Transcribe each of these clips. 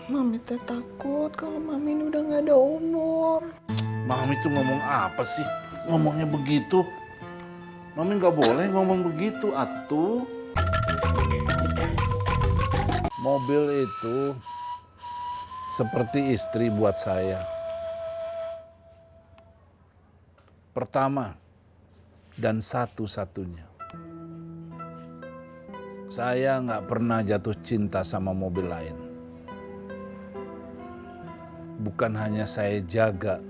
Mami teh takut kalau Mami ini udah nggak ada umur. Mami tuh ngomong apa sih? Ngomongnya begitu. Mami nggak boleh ngomong begitu, atuh. Mobil itu seperti istri buat saya. Pertama dan satu-satunya. Saya nggak pernah jatuh cinta sama mobil lain. Bukan hanya saya jaga,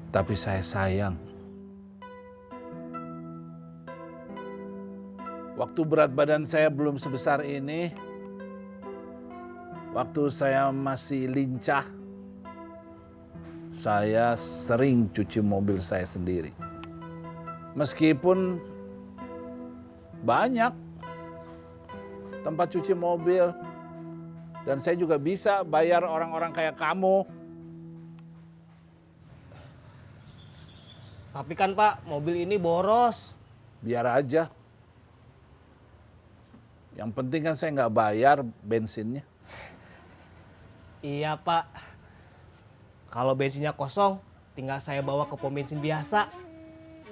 tapi saya sayang. Waktu berat badan saya belum sebesar ini, waktu saya masih lincah, saya sering cuci mobil saya sendiri. Meskipun banyak tempat cuci mobil, dan saya juga bisa bayar orang-orang kayak kamu. Tapi kan Pak, mobil ini boros. Biar aja. Yang penting kan saya nggak bayar bensinnya. Iya Pak. Kalau bensinnya kosong, tinggal saya bawa ke pom bensin biasa.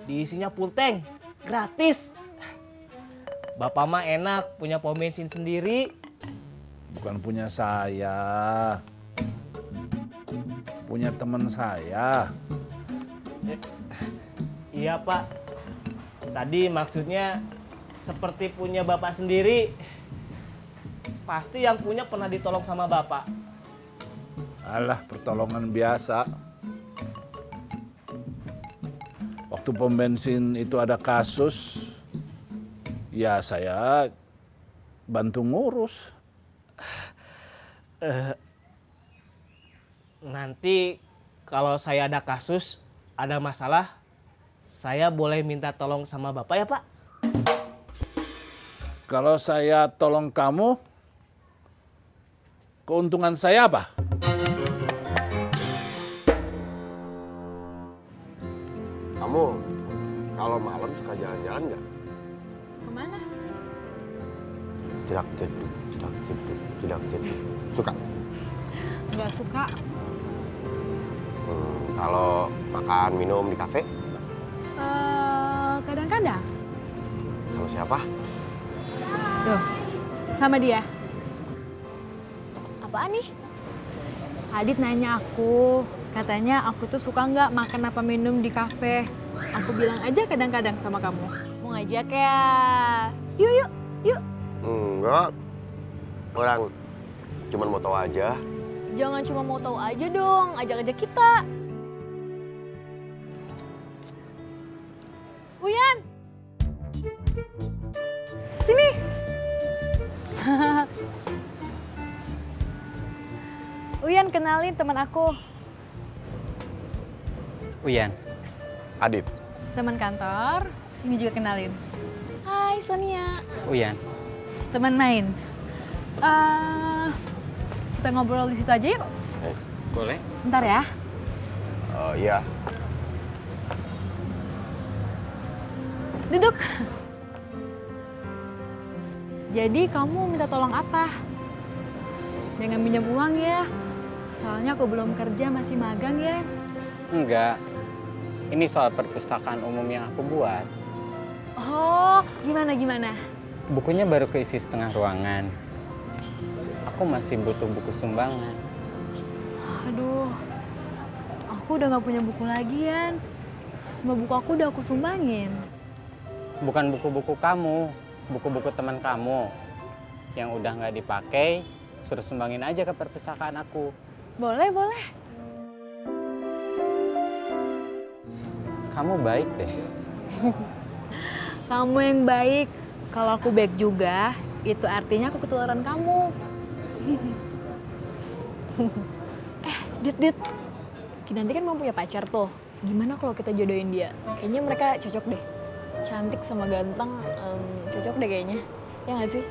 Diisinya full tank, gratis. Bapak mah enak punya pom bensin sendiri. Bukan punya saya. Punya teman saya. Iya Pak. Tadi maksudnya seperti punya Bapak sendiri. Pasti yang punya pernah ditolong sama Bapak. Alah, pertolongan biasa. Waktu pom bensin itu ada kasus, ya saya bantu ngurus. Nanti kalau saya ada kasus, ada masalah, saya boleh minta tolong sama Bapak ya Pak? Kalau saya tolong kamu, keuntungan saya apa? Kamu kalau malam suka jalan-jalan nggak? Kemana? Jedak jeduk, jedak jeduk, jedak jeduk. Suka? Nggak suka. Kalau makan minum di kafe Kadang-kadang. sama siapa? Tuh, sama dia. Apaan nih? Adit nanya aku, katanya aku tuh suka nggak makan apa minum di kafe. Aku bilang aja kadang-kadang sama kamu. Mau ngajak ya? Yuk, yuk, yuk. Enggak. Orang cuman mau tahu aja. Jangan cuma mau tahu aja dong, ajak-ajak kita. Uyan! Sini! Uyan, kenalin teman aku. Uyan, Adit. Teman kantor, ini juga kenalin. Hai Sonia. Uyan, Teman main. Kita ngobrol di situ aja yuk. boleh? Bentar ya. Iya. Duduk. Jadi kamu minta tolong apa? Jangan pinjam uang ya. Soalnya aku belum kerja, masih magang ya. Enggak. Ini soal perpustakaan umum yang aku buat. Oh, gimana? Bukunya baru keisi setengah ruangan. Aku masih butuh buku sumbangan. Aduh, aku udah gak punya buku lagi, Yan. Semua buku aku udah aku sumbangin. Bukan buku-buku kamu, buku-buku teman kamu. Yang udah nggak dipakai, suruh sumbangin aja ke perpustakaan aku. Boleh. Kamu baik deh. Kamu yang baik. Kalau aku baik juga, itu artinya aku ketularan kamu. Dit. Kinanti kan mau punya pacar tuh. Gimana kalau kita jodohin dia? Kayaknya mereka cocok deh. Cantik sama ganteng, cocok deh kayaknya. Ya nggak sih?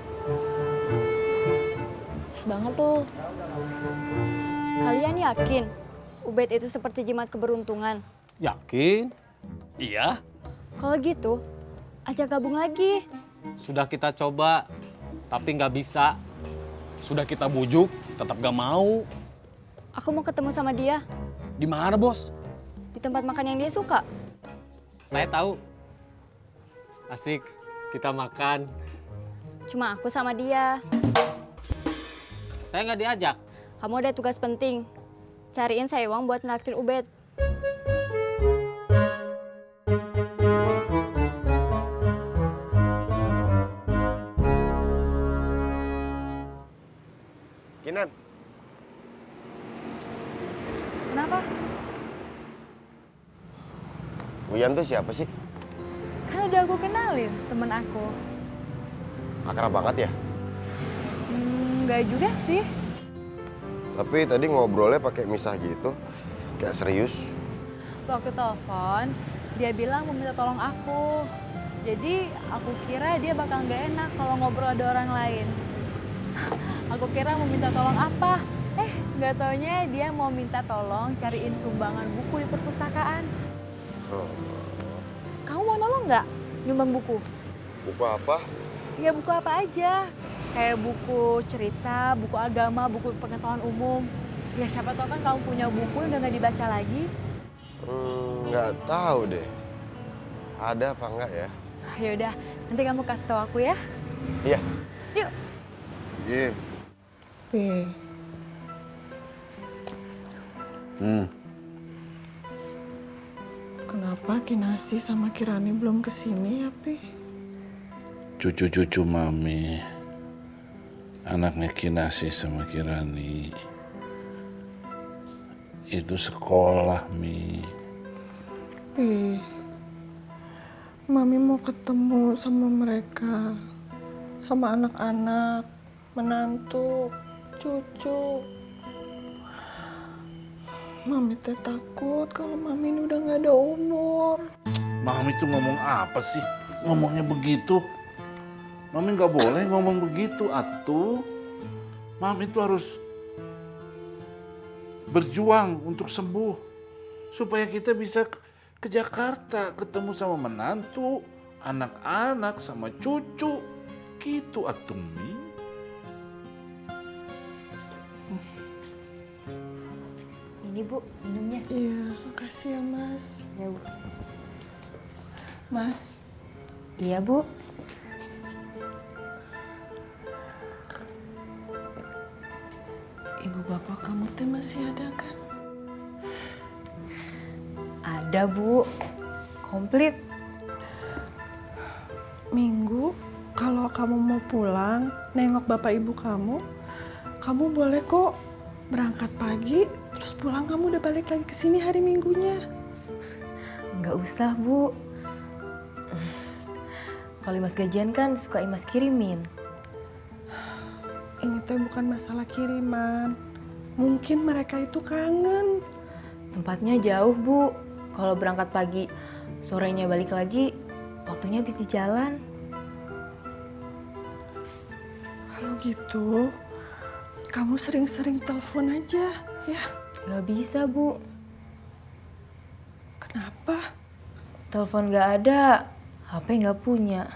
Pas banget tuh. Kalian yakin Ubed itu seperti jimat keberuntungan? Yakin? Iya. Kalau gitu, ajak gabung lagi. Sudah kita coba, tapi nggak bisa. Sudah kita bujuk, tetap gak mau. Aku mau ketemu sama dia Di mana, Bos? di tempat makan yang dia suka. Saya tahu. Asik, kita makan. Cuma aku sama dia. Saya nggak diajak. Kamu ada tugas penting. Cariin saya uang buat naktir Ubed. Kinan, Kenapa? Wian tuh siapa sih? Kan udah aku kenalin temen aku. Akrab banget ya? Nggak juga sih. Tapi tadi ngobrolnya pakai misah gitu. Kayak serius. Waktu telepon, dia bilang mau minta tolong aku. Jadi aku kira dia bakal nggak enak kalau ngobrol ada orang lain. Aku kira mau minta tolong apa? Nggak taunya dia mau minta tolong cariin sumbangan buku di perpustakaan. Oh, Kamu mau nolong nggak nyumbang buku? buku apa? Ya buku apa aja. Kayak buku cerita, buku agama, buku pengetahuan umum. Ya siapa tahu kan kamu punya buku yang udah nggak dibaca lagi. Nggak tahu deh. Ada apa enggak ya? Ya udah, nanti kamu kasih tahu aku ya. Iya. Yuk. Iya. Pi, kenapa Kinasi sama Kirani belum kesini ya, Pi? Cucu-cucu Mami, anaknya Kinasi sama Kirani, itu sekolah, Mi. Pi, Mami mau ketemu sama mereka, sama anak-anak, menantu, cucu. Mami teh takut kalau Mami ini udah gak ada umur. Mami tuh ngomong apa sih? Ngomongnya begitu. Mami nggak boleh ngomong begitu, atuh. Mami tuh harus berjuang untuk sembuh. Supaya kita bisa ke Jakarta, ketemu sama menantu, anak-anak, sama cucu. Gitu, atuh, Mi. Ini Bu, minumnya. Iya, makasih ya, Mas. Ya Bu. Mas, Iya Bu. ibu bapak kamu teh masih ada kan? Ada Bu. Komplit. Minggu, kalau kamu mau pulang, nengok bapak ibu kamu boleh kok berangkat pagi, terus pulang kamu udah balik lagi ke sini hari Minggunya. Nggak usah, Bu. Kalau Imas gajian kan suka Imas kirimin. Ini teh bukan masalah kiriman. Mungkin mereka itu kangen. Tempatnya jauh, Bu. Kalau berangkat pagi, sorenya balik lagi, waktunya habis di jalan. Kalau gitu, kamu sering-sering telepon aja, ya. Nggak bisa, Bu. Kenapa? Telepon nggak ada, HP nggak punya.